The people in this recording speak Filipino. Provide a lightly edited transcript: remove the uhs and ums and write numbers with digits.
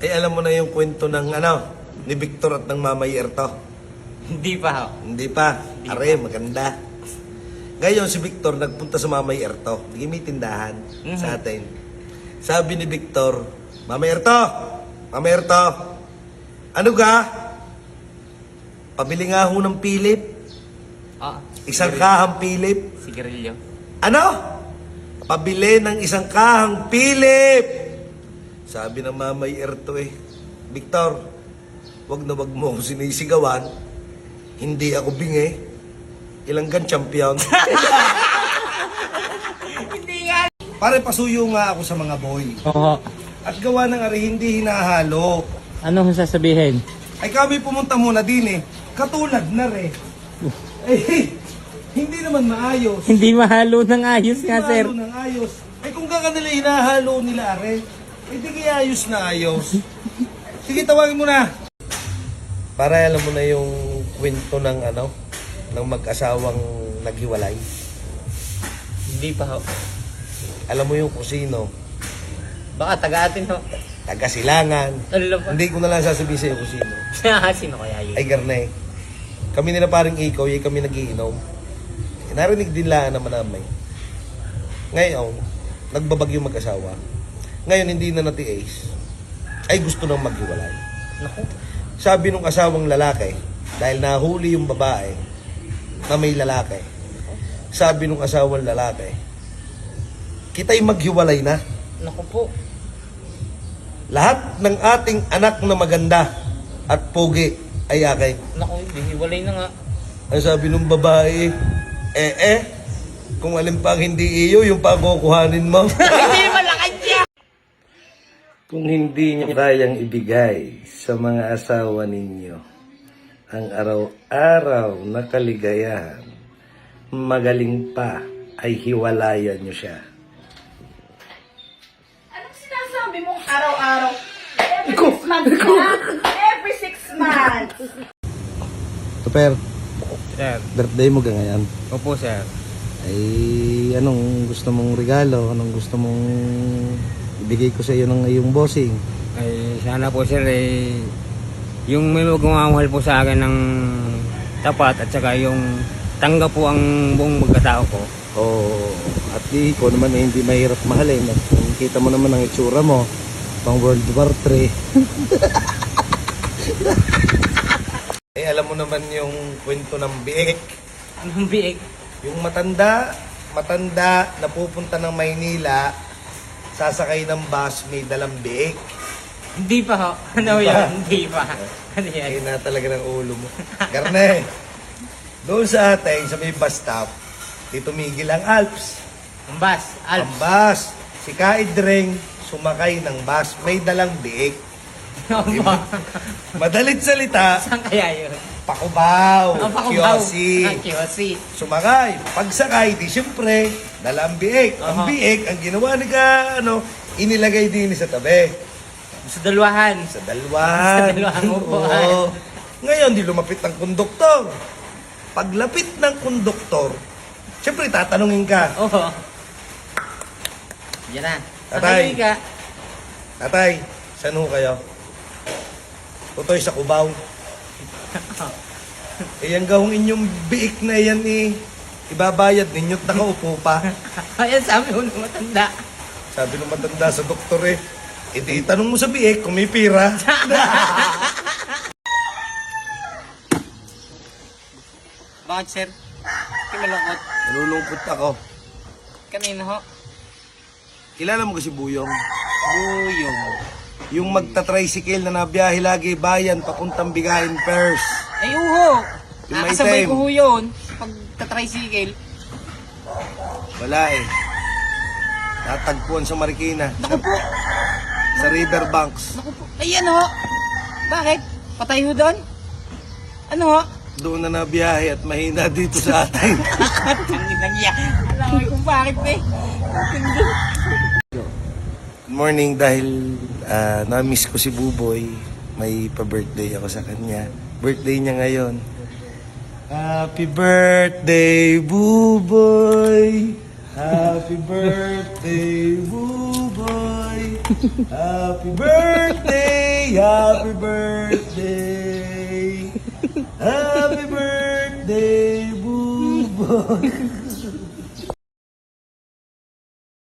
Eh, alam mo na yung kwento ng ni Victor at ng Mama Yerto? Hindi pa ho. Hindi pa. Are, maganda. Ngayon, si Victor nagpunta sa Mama Yerto. Hindi may tindahan sa atin. Sabi ni Victor, Mama Yerto, ano ga? Pabili nga ho ng Philip. Ah, Isang kahang Philip. sigarilyo. Ano? Pabili ng isang kahang Philip. Sabi ng Mama Yerto Victor, wag na wag mo ako sinisigawan. Hindi ako bingi. Ilanggan champion. Hindi nga. Pare, pasuyo nga ako sa mga boy. Oo. At gawa ng ari, hindi hinahalo. Anong sasabihin? Ay kami pumunta muna din Katulad na hindi naman maayos. Hindi mahalo ng ayos Hindi nga, sir. mahalo ng ayos. Ay kung kaka nila hinahalo nila are, hindi kaya ayos na ayos. Sige, tawagin mo na. Para alam mo na yung kwento ng ng mag-asawang naghiwalay. Hindi pa ho. Alam mo yung kusino, Baka taga-atin ho. taga-silangan. Ano pa? Hindi ko na lang sasabihin sa'yo kusino. Sino kaya yun? Ay garne. Kami nila paring ikaw, kami nagiinom. Narinig din lang naman namin. Ngayon, nagbabagyo mag-asawa. Ngayon, hindi na natiis. Ay gusto nang maghiwalay. Naku. Sabi nung asawang lalaki, dahil nahuli yung babae na may lalaki, sabi nung asawang lalaki, kita'y maghiwalay na. Naku po. Lahat ng ating anak na maganda at pogi ay akin. Naku, hiwalay na nga. Ang sabi nung babae, kung alin pa ang hindi iyo, yung pakukuhanin mo. Hindi malakad siya! Kung hindi niyo kayang ibigay sa mga asawa ninyo ang araw-araw na kaligayahan, magaling pa ay hiwalayan niyo siya. Anong sinasabi mong araw-araw? Every 6 months na? Every 6 months. Super, Sir. birthday mo ka ngayon. Opo, sir. Ay, anong gusto mong regalo? Anong gusto mong ibigay ko sa iyo ng iyong bossing? Ay, sana po, sir, yung may magmamahal po sa akin ng tapat at saka yung tanggap po ang buong magkatao ko. Oo, at di ko naman hindi mahirap mahalin. At kita mo naman ang itsura mo, pang World War III. Alam mo naman yung kwento ng biik. Anong biig? Yung matanda na pupunta ng Maynila, sasakay ng bus, may dalang biik. Hindi pa ho. Ano Hindi pa. yun? Hindi pa. Ano yan? Ay na talaga ng ulo mo. Garne, doon sa atin, sa may bus stop, tumigil ang Alps. Ang bus. Ang bus, si Kaidring, sumakay ng bus, may dalang biik. Madalit salita, Saan kaya yun? Pakubaw, Ang pakubaw. Kiyosi. Ang kiyosi. Sumakay, pagsakay, di siyempre, dala ang biik. Ang Aha. biik, ang ginawa ni inilagay din sa tabi. Sa dalwahan. Sa dalwan. Sa dalawang upuan. Oo. Ngayon, di lumapit ng konduktor. Paglapit ng konduktor, siyempre tatanungin ka, Oo. Yan na. Tatay. Ka. Tatay, saan ho kayo? Tutoy sa Cubao. Yan gawang inyong biik na yan ibabayad ninyo't nakaupo pa. Ayan, sabi ko na matanda. Sabi ng matanda sa doktor di tanong mo sa biik kung may pira. Bakit, sir? Kimalungkot. Nalulungkot ako. Kanina ho. Kilala mo kasi Buyong? Buyong. Yung magta-tricycle na nabiyahe lagi bayan papuntang Bigayan Pairs. Ay, uho. Yung may Nakasabay time. ko ho yun. Pag tatricycle. Wala Tatagpuan sa Marikina. Naku po. Sa Riverbanks. Naku po. Ayan ho. Bakit? Patay ho doon? Ano ho? Doon na nabiyahe at mahina dito sa atin. Kanina niya. Alam ko kung bakit Hindi. Good morning, dahil na-miss ko si Buboy. May pa-birthday ako sa kanya. Birthday niya ngayon. Happy birthday, Buboy! Happy birthday, Buboy! Happy birthday happy birthday. Happy birthday, Buboy.